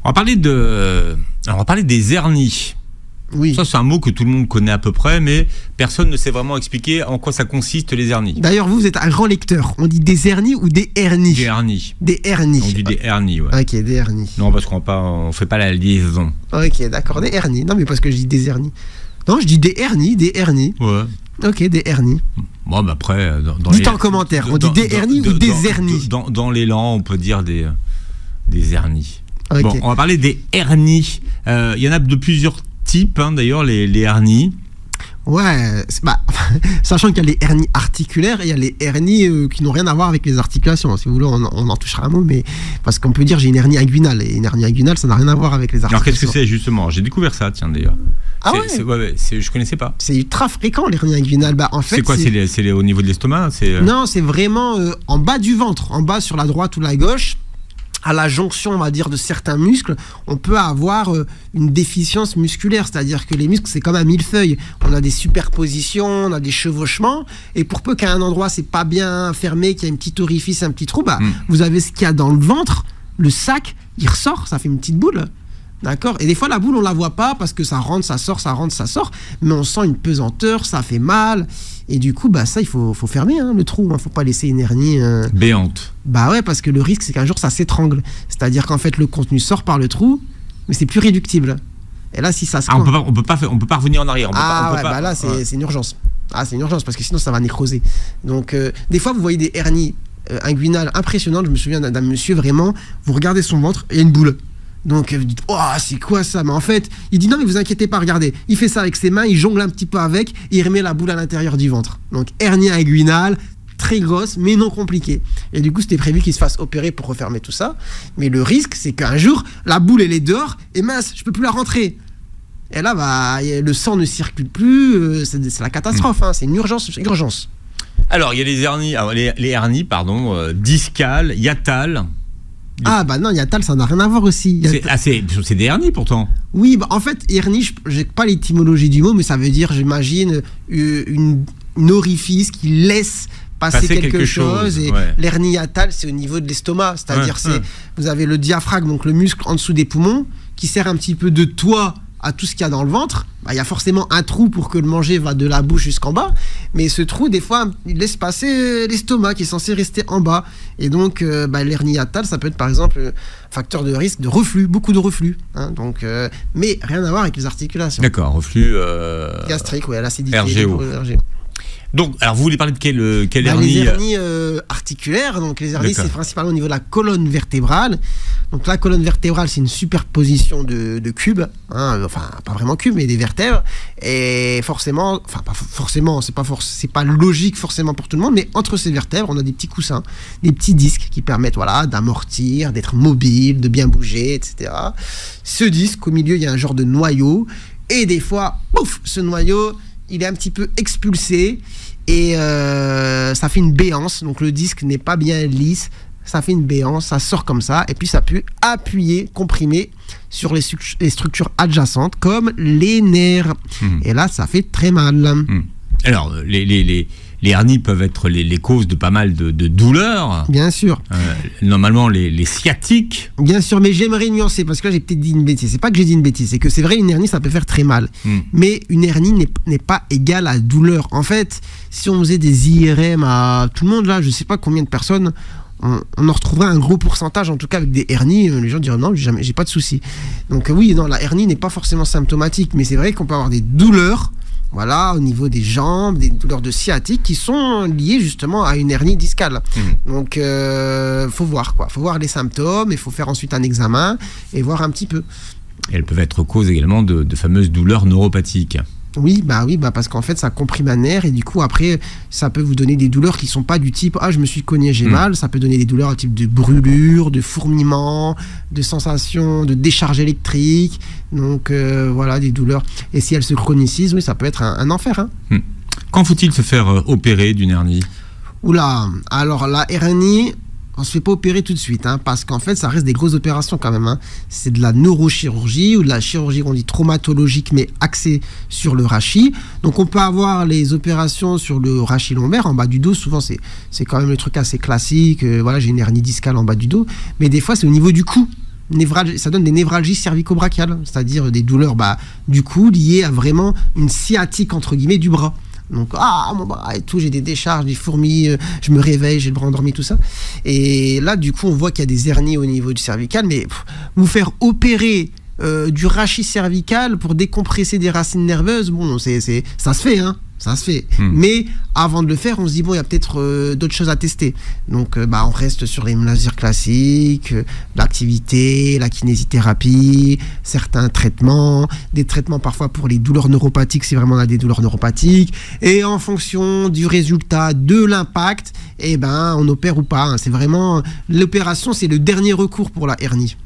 On va parler des hernies. Oui. Ça, c'est un mot que tout le monde connaît à peu près, mais personne ne sait vraiment expliquer en quoi ça consiste, les hernies. D'ailleurs, vous êtes un grand lecteur. On dit des hernies ou des hernies? Des hernies. Des hernies. On dit des hernies, ouais. Ok, des hernies. Non, parce qu'on fait pas la liaison. Ok, d'accord, des hernies. Non, mais parce que je dis des hernies. Non, je dis des hernies, des hernies. Ouais. Ok, des hernies. Bon, bah après... Dites en commentaire, on dit des hernies ou des hernies? Dans l'élan, on peut dire des hernies. Okay. Bon, on va parler des hernies. Il y en a de plusieurs types, hein, d'ailleurs, les hernies. Ouais, sachant qu'il y a les hernies articulaires et il y a les hernies qui n'ont rien à voir avec les articulations. Si vous voulez, on en touchera un mot, mais parce qu'on peut dire j'ai une hernie inguinale. Et une hernie inguinale, ça n'a rien à voir avec les articulations. Alors qu'est-ce que c'est justement? J'ai découvert ça, tiens, d'ailleurs. Ah ouais, je connaissais pas. C'est ultra fréquent, l'hernie inguinale. En fait, c'est quoi? C'est au niveau de l'estomac? Non, c'est vraiment en bas du ventre, en bas sur la droite ou la gauche. À la jonction, on va dire, de certains muscles, on peut avoir une déficience musculaire, c'est-à-dire que les muscles, c'est comme un millefeuille. On a des superpositions, on a des chevauchements, et pour peu qu'à un endroit, c'est pas bien fermé, qu'il y a une petite orifice, un petit trou, vous avez ce qu'il y a dans le ventre, le sac, il ressort, ça fait une petite boule. D'accord? Et des fois, la boule, on la voit pas parce que ça rentre, ça sort, ça rentre, ça sort, mais on sent une pesanteur, ça fait mal. Et du coup, ça, il faut fermer le trou. Il ne faut pas laisser une hernie... béante. Ouais, parce que le risque, c'est qu'un jour, ça s'étrangle. C'est-à-dire qu'en fait, le contenu sort par le trou, mais c'est plus réductible. Et là, si ça se... on peut pas revenir en arrière. Là, c'est une urgence. C'est une urgence, parce que sinon, ça va nécroser. Donc, des fois, vous voyez des hernies inguinales impressionnantes. Je me souviens d'un monsieur, vraiment, vous regardez son ventre, et il y a une boule. Donc vous dites, oh, c'est quoi ça? Mais en fait, il dit non, mais vous inquiétez pas, regardez, il fait ça avec ses mains, il jongle un petit peu avec, et il remet la boule à l'intérieur du ventre. Donc hernie inguinale, très grosse, mais non compliquée. Et du coup, c'était prévu qu'il se fasse opérer pour refermer tout ça. Mais le risque, c'est qu'un jour, la boule, elle est dehors, et mince, je peux plus la rentrer. Et là, le sang ne circule plus, c'est la catastrophe, c'est une urgence. Alors, il y a les hernies, discales, hiatales. Non, hiatale, ça n'a rien à voir aussi. C'est des hernies pourtant. Oui, en fait, hernie, je n'ai pas l'étymologie du mot, mais ça veut dire, j'imagine, une orifice qui laisse passer quelque chose. Et l'hernie hiatale, c'est au niveau de l'estomac. C'est-à-dire, vous avez le diaphragme, donc le muscle en dessous des poumons, qui sert un petit peu de toit à tout ce qu'il y a dans le ventre. Il y a forcément un trou pour que le manger va de la bouche jusqu'en bas, mais ce trou, des fois, il laisse passer l'estomac qui est censé rester en bas. Et donc, l'hernie hiatale, ça peut être par exemple facteur de risque de reflux, beaucoup de reflux. Mais rien à voir avec les articulations. D'accord, reflux gastrique, l'acidité. RGO. Donc, alors vous voulez parler de quelle hernie? Les hernies articulaires. Donc les hernies, c'est principalement au niveau de la colonne vertébrale. Donc la colonne vertébrale, c'est une superposition de cubes, pas vraiment cubes, mais des vertèbres. Et forcément, pas forcément, c'est pas logique forcément pour tout le monde, mais entre ces vertèbres, on a des petits coussins, des petits disques qui permettent d'amortir, d'être mobile, de bien bouger, etc. Ce disque, au milieu, il y a un genre de noyau, et des fois, pouf, ce noyau, il est un petit peu expulsé et ça fait une béance. Donc le disque n'est pas bien lisse, ça fait une béance, ça sort comme ça, et puis ça peut appuyer, comprimer sur les structures adjacentes comme les nerfs. Et là, ça fait très mal. Alors, les hernies peuvent être les causes de pas mal de douleurs. Bien sûr. Normalement, les sciatiques. Bien sûr, mais j'aimerais nuancer, parce que là, j'ai peut-être dit une bêtise. C'est pas que j'ai dit une bêtise, c'est que c'est vrai, une hernie, ça peut faire très mal. Mais une hernie n'est pas égale à douleur. En fait, si on faisait des IRM à tout le monde, là, je sais pas combien de personnes, on en retrouverait un gros pourcentage, en tout cas avec des hernies. Les gens diraient non, j'ai pas de souci. Donc oui, non, la hernie n'est pas forcément symptomatique, mais c'est vrai qu'on peut avoir des douleurs, au niveau des jambes, des douleurs de sciatique qui sont liées justement à une hernie discale. Donc faut voir les symptômes, il faut faire ensuite un examen et voir un petit peu. Et elles peuvent être cause également de fameuses douleurs neuropathiques. Oui, parce qu'en fait, ça comprime un nerf et du coup, après, ça peut vous donner des douleurs qui sont pas du type « Ah, je me suis cogné, j'ai mal ». Ça peut donner des douleurs à type de brûlure, de fourmillement, de sensation de décharge électrique. Donc, des douleurs. Et si elles se chronicisent, oui, ça peut être un enfer. Quand faut-il se faire opérer d'une hernie? Oula, alors la hernie... On ne se fait pas opérer tout de suite, parce qu'en fait, ça reste des grosses opérations quand même. C'est de la neurochirurgie ou de la chirurgie, on dit traumatologique, mais axée sur le rachis. Donc, on peut avoir les opérations sur le rachis lombaire, en bas du dos. Souvent, c'est quand même le truc assez classique. J'ai une hernie discale en bas du dos. Mais des fois, c'est au niveau du cou. ça donne des névralgies cervico-brachiales, c'est-à-dire des douleurs du cou liées à vraiment une sciatique entre guillemets du bras. Donc, mon bras et tout, j'ai des décharges, des fourmis, je me réveille, j'ai le bras endormi, tout ça. Et là, du coup, on voit qu'il y a des hernies au niveau du cervical, mais vous faire opérer du rachis cervical pour décompresser des racines nerveuses, bon, ça se fait, hein. Ça se fait. Mais avant de le faire, on se dit, bon, il y a peut-être d'autres choses à tester. Donc, on reste sur les lasers classiques, l'activité, la kinésithérapie, certains traitements, des traitements parfois pour les douleurs neuropathiques, si vraiment on a des douleurs neuropathiques. Et en fonction du résultat, de l'impact, on opère ou pas. Hein. C'est vraiment, l'opération, c'est le dernier recours pour la hernie.